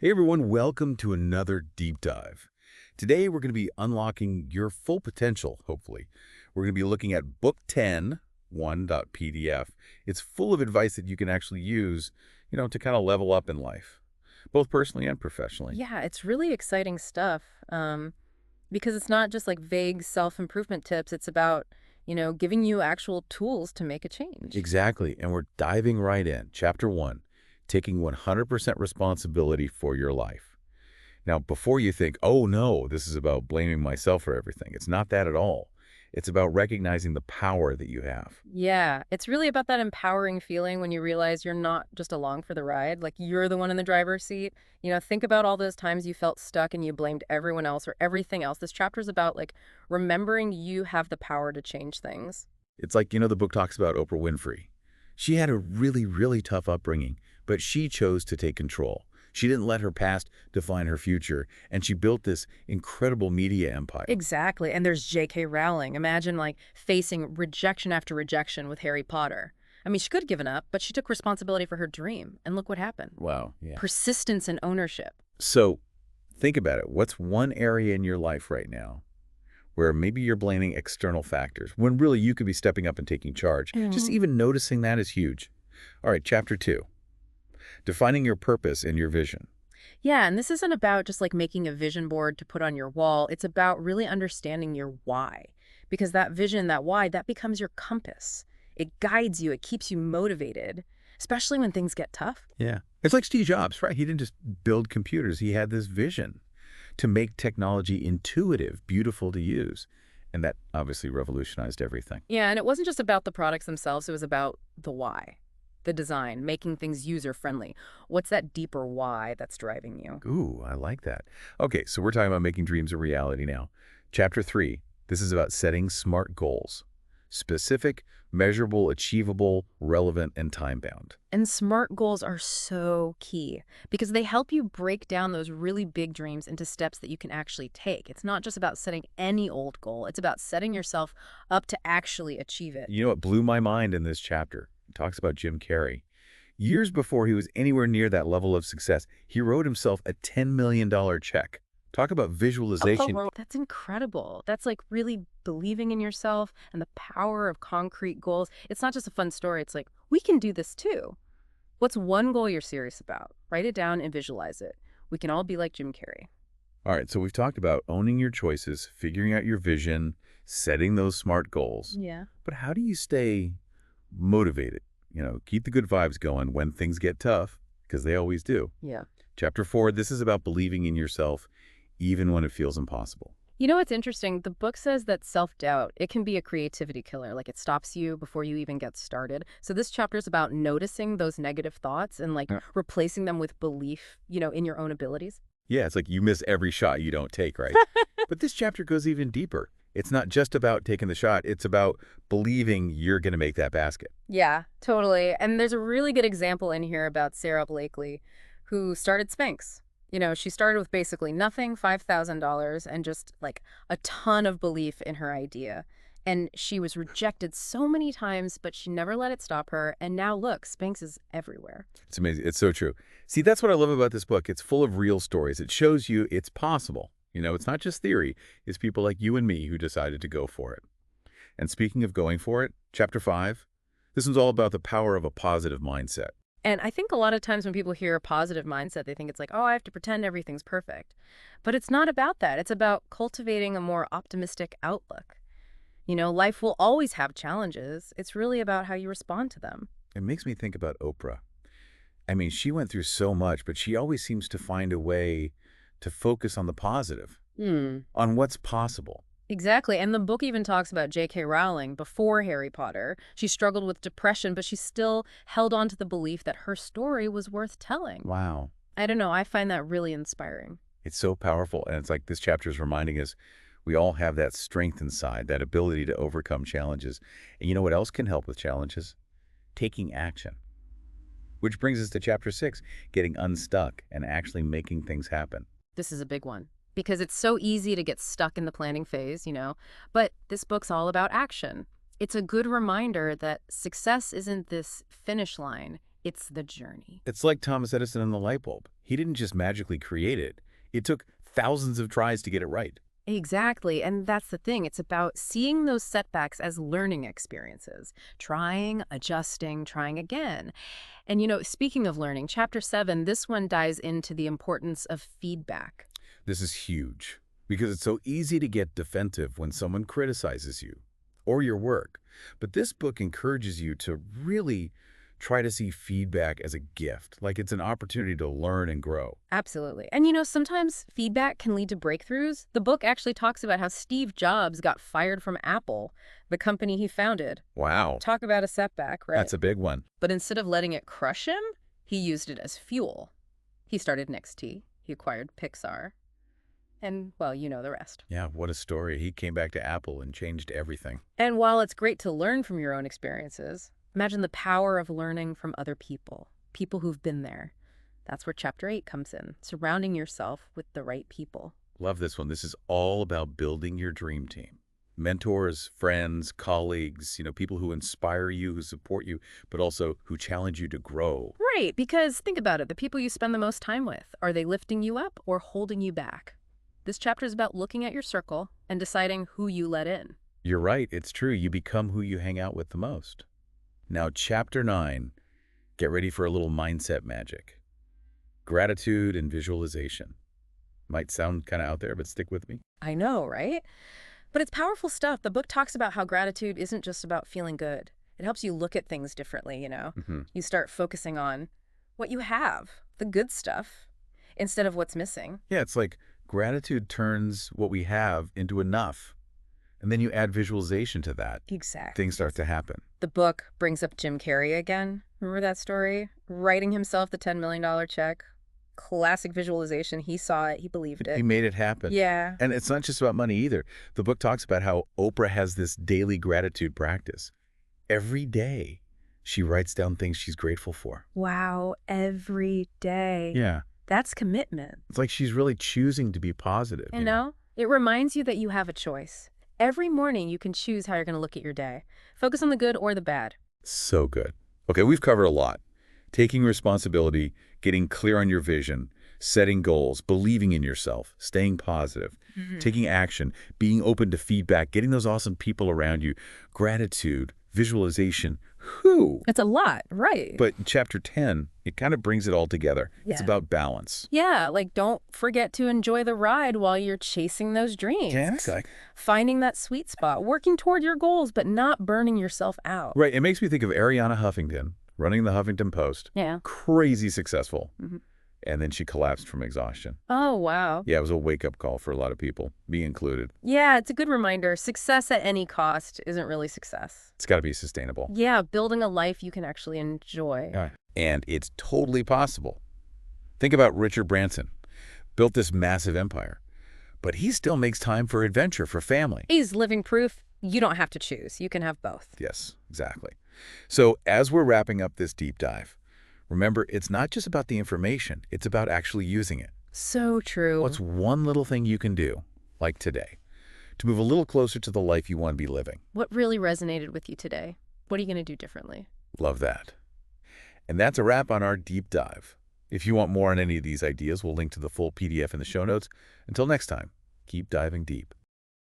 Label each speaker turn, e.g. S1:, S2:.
S1: Hey everyone, welcome to another deep dive. Today we're going to be unlocking your full potential, hopefully. We're going to be looking at Book 10, 1.pdf. It's full of advice that you can actually use, to kind of level up in life, both personally and professionally.
S2: Yeah, it's really exciting stuff because it's not just like vague self-improvement tips. It's about, giving you actual tools to make a change.
S1: Exactly, and we're diving right in. Chapter 1, taking 100% responsibility for your life. Now, before you think, oh no, this is about blaming myself for everything, it's not that at all. It's about recognizing the power that you have.
S2: Yeah, it's really about that empowering feeling when you realize you're not just along for the ride, like you're the one in the driver's seat. Think about all those times you felt stuck and you blamed everyone else or everything else. This chapter is about like remembering you have the power to change things.
S1: It's like, the book talks about Oprah Winfrey. She had a really, really tough upbringing, but she chose to take control. She didn't let her past define her future, and she built this incredible media empire.
S2: Exactly. And there's J.K. Rowling. Imagine like facing rejection after rejection with Harry Potter. I mean, she could have given up, but she took responsibility for her dream. And look what happened.
S1: Wow, yeah.
S2: Persistence and ownership.
S1: So think about it. What's one area in your life right now where maybe you're blaming external factors when really you could be stepping up and taking charge? Just even noticing that is huge. All right, chapter 2, defining your purpose and your vision.
S2: Yeah, and this isn't about just like making a vision board to put on your wall. It's about really understanding your why. Because that vision, that why, that becomes your compass. It guides you, it keeps you motivated, especially when things get tough.
S1: Yeah. It's like Steve Jobs, right? He didn't just build computers. He had this vision to make technology intuitive, beautiful to use. And that obviously revolutionized everything.
S2: Yeah, and it wasn't just about the products themselves, it was about the why, the design, making things user-friendly. What's that deeper why that's driving you?
S1: Ooh, I like that. Okay, so we're talking about making dreams a reality now. Chapter 3, this is about setting smart goals. Specific, measurable, achievable, relevant, and time-bound.
S2: And SMART goals are so key because they help you break down those really big dreams into steps that you can actually take. It's not just about setting any old goal, it's about setting yourself up to actually achieve it.
S1: You know what blew my mind in this chapter? It talks about Jim Carrey. Years before he was anywhere near that level of success, he wrote himself a $10 million check. Talk about visualization.
S2: That's incredible. That's like really believing in yourself and the power of concrete goals. It's not just a fun story. It's like, we can do this too. What's one goal you're serious about? Write it down and visualize it. We can all be like Jim Carrey.
S1: All right, so we've talked about owning your choices, figuring out your vision, setting those smart goals.
S2: Yeah.
S1: But how do you stay motivated? Keep the good vibes going when things get tough, because they always do.
S2: Yeah.
S1: Chapter 4, this is about believing in yourself even when it feels impossible.
S2: You know what's interesting? The book says that self-doubt, it can be a creativity killer. Like it stops you before you even get started. So this chapter is about noticing those negative thoughts and like
S1: Yeah.
S2: replacing them with belief, in your own abilities.
S1: Yeah, it's like you miss every shot you don't take, right? But this chapter goes even deeper. It's not just about taking the shot. It's about believing you're going to make that basket.
S2: Yeah, totally. And there's a really good example in here about Sarah Blakely, who started Spanx. She started with basically nothing, $5,000, and just like a ton of belief in her idea. And she was rejected so many times, but she never let it stop her. And now look, Spanx is everywhere.
S1: It's amazing. It's so true. See, that's what I love about this book. It's full of real stories. It shows you it's possible. It's not just theory. It's people like you and me who decided to go for it. And speaking of going for it, chapter 5, this one's all about the power of a positive mindset.
S2: And I think a lot of times when people hear a positive mindset, they think it's like, oh, I have to pretend everything's perfect. But it's not about that. It's about cultivating a more optimistic outlook. Life will always have challenges. It's really about how you respond to them.
S1: It makes me think about Oprah. I mean, she went through so much, but she always seems to find a way to focus on the positive,
S2: Hmm.
S1: on what's possible.
S2: Exactly. And the book even talks about J.K. Rowling before Harry Potter. She struggled with depression, but she still held on to the belief that her story was worth telling.
S1: Wow.
S2: I don't know. I find that really inspiring.
S1: It's so powerful. And it's like this chapter is reminding us we all have that strength inside, that ability to overcome challenges. And you know what else can help with challenges? Taking action. Which brings us to chapter 6, getting unstuck and actually making things happen.
S2: This is a big one because it's so easy to get stuck in the planning phase, but this book's all about action. It's a good reminder that success isn't this finish line. It's the journey.
S1: It's like Thomas Edison and the light bulb. He didn't just magically create it. It took thousands of tries to get it right.
S2: Exactly, and that's the thing. It's about seeing those setbacks as learning experiences, trying, adjusting, trying again. And speaking of learning, chapter 7, this one dives into the importance of feedback.
S1: This is huge because it's so easy to get defensive when someone criticizes you or your work. But this book encourages you to really try to see feedback as a gift, like it's an opportunity to learn and grow.
S2: Absolutely. And sometimes feedback can lead to breakthroughs. The book actually talks about how Steve Jobs got fired from Apple, the company he founded.
S1: Wow.
S2: Talk about a setback, right?
S1: That's a big one.
S2: But instead of letting it crush him, he used it as fuel. He started NXT. He acquired Pixar. And, well, you know the rest.
S1: Yeah, what a story. He came back to Apple and changed everything.
S2: And while it's great to learn from your own experiences, imagine the power of learning from other people, people who've been there. That's where chapter 8 comes in, surrounding yourself with the right people.
S1: Love this one. This is all about building your dream team. Mentors, friends, colleagues, people who inspire you, who support you, but also who challenge you to grow.
S2: Right, because think about it. The people you spend the most time with, are they lifting you up or holding you back? This chapter is about looking at your circle and deciding who you let in.
S1: You're right. It's true. You become who you hang out with the most. Now, chapter 9, get ready for a little mindset magic. Gratitude and visualization. Might sound kind of out there, but stick with me.
S2: I know, right? But it's powerful stuff. The book talks about how gratitude isn't just about feeling good. It helps you look at things differently, You start focusing on what you have, the good stuff, instead of what's missing.
S1: Yeah, it's like gratitude turns what we have into enough. And then you add visualization to that.
S2: Exactly.
S1: Things start to happen.
S2: The book brings up Jim Carrey again. Remember that story? Writing himself the $10 million check. Classic visualization. He saw it. He believed it.
S1: He made it happen.
S2: Yeah.
S1: And it's not just about money either. The book talks about how Oprah has this daily gratitude practice. Every day, she writes down things she's grateful for.
S2: Wow. Every day.
S1: Yeah.
S2: That's commitment.
S1: It's like she's really choosing to be positive.
S2: You know? It reminds you that you have a choice. Every morning, you can choose how you're going to look at your day. Focus on the good or the bad.
S1: So good. Okay, we've covered a lot. Taking responsibility, getting clear on your vision, setting goals, believing in yourself, staying positive, taking action, being open to feedback, getting those awesome people around you, gratitude, visualization. Whew.
S2: It's a lot, right?
S1: But in chapter 10, it kind of brings it all together.
S2: Yeah.
S1: It's about balance.
S2: Yeah, like don't forget to enjoy the ride while you're chasing those dreams.
S1: Yeah, exactly.
S2: Finding that sweet spot, working toward your goals, but not burning yourself out.
S1: Right. It makes me think of Arianna Huffington running the Huffington Post.
S2: Yeah.
S1: Crazy successful. And then she collapsed from exhaustion.
S2: Oh, wow.
S1: Yeah, it was a wake-up call for a lot of people, me included.
S2: Yeah, it's a good reminder. Success at any cost isn't really success.
S1: It's got to be sustainable.
S2: Yeah, building a life you can actually enjoy.
S1: And it's totally possible. Think about Richard Branson. Built this massive empire. But he still makes time for adventure, for family.
S2: He's living proof you don't have to choose. You can have both.
S1: Yes, exactly. So as we're wrapping up this deep dive, remember, it's not just about the information. It's about actually using it.
S2: So true.
S1: What's one little thing you can do, like today, to move a little closer to the life you want to be living?
S2: What really resonated with you today? What are you going to do differently?
S1: Love that. And that's a wrap on our deep dive. If you want more on any of these ideas, we'll link to the full PDF in the show notes. Until next time, keep diving deep.